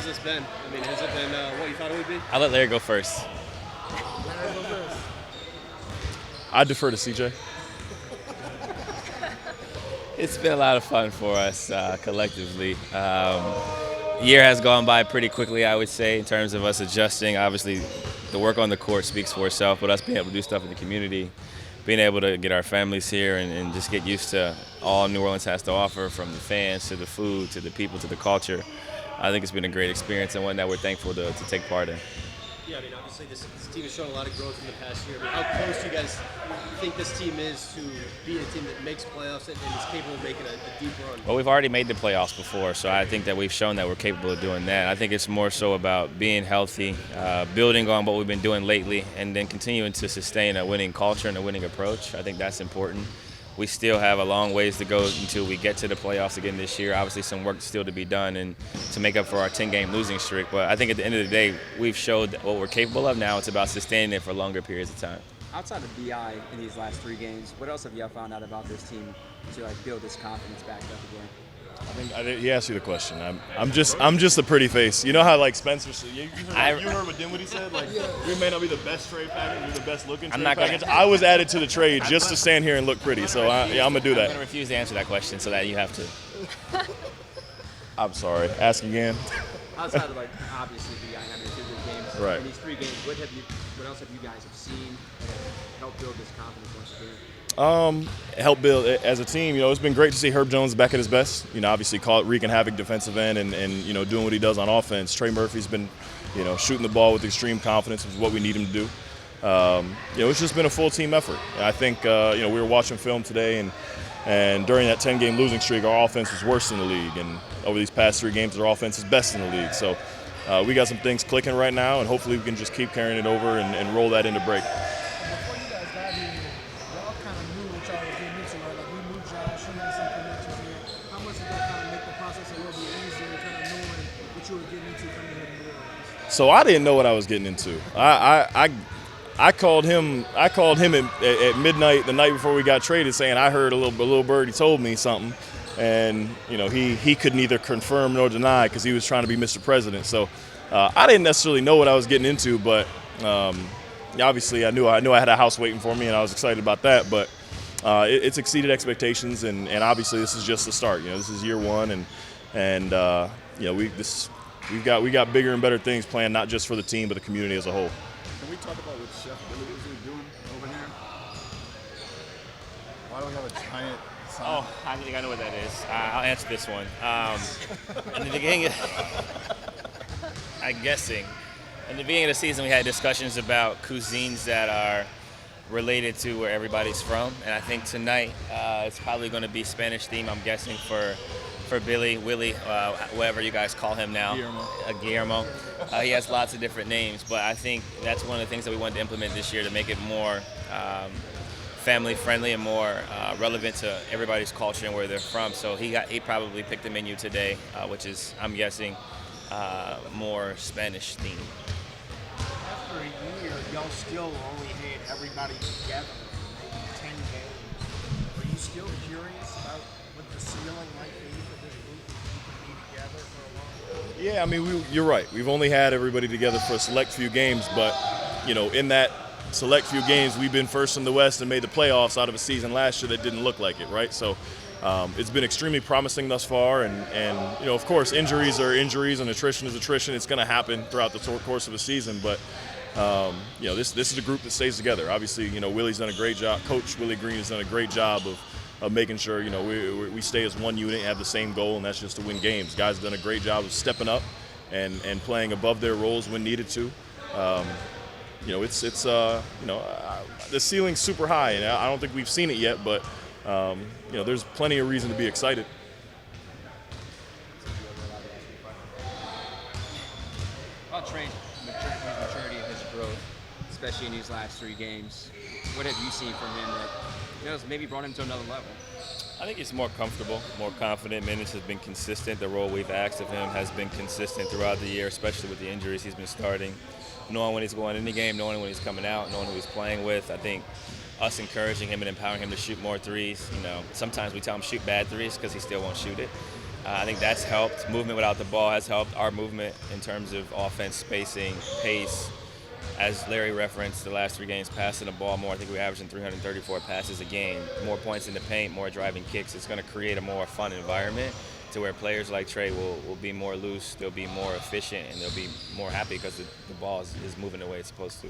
this been? I mean, has it been what you thought it would be? I'll let Larry go first. I defer to CJ. It's been a lot of fun for us collectively. Year has gone by pretty quickly, I would say, in terms of us adjusting. Obviously, the work on the court speaks for itself, but us being able to do stuff in the community, being able to get our families here and just get used to all New Orleans has to offer, from the fans to the food to the people to the culture. I think it's been a great experience and one that we're thankful to take part in. Yeah, I mean, obviously this team has shown a lot of growth in the past year. I mean, how close do you guys think this team is to being a team that makes playoffs and is capable of making a deep run? Well, we've already made the playoffs before, so I think that we've shown that we're capable of doing that. I think it's more so about being healthy, building on what we've been doing lately, and then continuing to sustain a winning culture and a winning approach. I think that's important. We still have a long ways to go until we get to the playoffs again this year. Obviously, some work still to be done and to make up for our 10-game losing streak. But I think at the end of the day, we've showed what we're capable of now. It's about sustaining it for longer periods of time. Outside of BI in these last 3 games, what else have y'all found out about this team to build this confidence back up again? I think he asked you the question. I'm just a pretty face. You know how Spencer said. You heard what Dinwiddie said. We may not be the best trade package, we're the best looking trade package. I was added to the trade just to stand here and look pretty. So I'm gonna do that. I'm gonna refuse to answer that question so that you have to. I'm sorry. Ask again. Outside of obviously BI having 2 good games, right. In these 3 games, what else have you guys seen that helped build this confidence once again? Help build as a team. It's been great to see Herb Jones back at his best. Obviously wreaking havoc defensive end and doing what he does on offense. Trey Murphy's been, shooting the ball with extreme confidence, which is what we need him to do. It's just been a full team effort. And I think, we were watching film today and during that 10-game losing streak, our offense was worse in the league. And over these past 3 games, our offense is best in the league. So we got some things clicking right now, and hopefully we can just keep carrying it over and roll that into break. So I didn't know what I was getting into. I called him at midnight the night before we got traded, saying I heard a little birdie told me something, and he could neither confirm nor deny because he was trying to be Mr. President. So I didn't necessarily know what I was getting into, but obviously I knew I had a house waiting for me, and I was excited about that. But it's exceeded expectations, and obviously this is just the start. This is year 1, and we got bigger and better things planned, not just for the team, but the community as a whole. Can we talk about what Chef Willy is doing over here? Why do we have a giant sign? Oh, I think I know what that is. I'll answer this one. In the beginning, I'm guessing, in the beginning of the season, we had discussions about cuisines that are related to where everybody's from, and I think tonight it's probably going to be Spanish theme. I'm guessing for Willy, whatever you guys call him now, Guillermo. He has lots of different names, but I think that's one of the things that we wanted to implement this year to make it more family-friendly and more relevant to everybody's culture and where they're from. So he probably picked the menu today, which is, I'm guessing, more Spanish themed. After a year, y'all still only had everybody together for maybe 10 games. Are you still curious about what the ceiling might be for this group to be together for a long time? Yeah, I mean, you're right. We've only had everybody together for a select few games, but, in that select few games, we've been first in the West and made the playoffs out of a season last year that didn't look like it, right? So it's been extremely promising thus far, and of course, injuries are injuries and attrition is attrition. It's going to happen throughout the course of a season, but this is a group that stays together. Obviously, Willy's done a great job. Coach Willy Green has done a great job of making sure we stay as one unit and have the same goal, and that's just to win games. Guys have done a great job of stepping up and playing above their roles when needed to. The ceiling's super high, and I don't think we've seen it yet, but there's plenty of reason to be excited. About Trey's maturity and his growth, especially in these last 3 games, what have you seen from him that has maybe brought him to another level? I think he's more comfortable, more confident. Minutes have been consistent. The role we've asked of him has been consistent throughout the year, especially with the injuries he's been starting. Knowing when he's going in the game, knowing when he's coming out, knowing who he's playing with. I think us encouraging him and empowering him to shoot more threes. Sometimes we tell him shoot bad threes because he still won't shoot it. I think that's helped. Movement without the ball has helped our movement in terms of offense, spacing, pace. As Larry referenced, the last 3 games passing the ball more. I think we're averaging 334 passes a game. More points in the paint, more driving kicks. It's going to create a more fun environment to where players like Trey will be more loose, they'll be more efficient, and they'll be more happy because the ball is moving the way it's supposed to.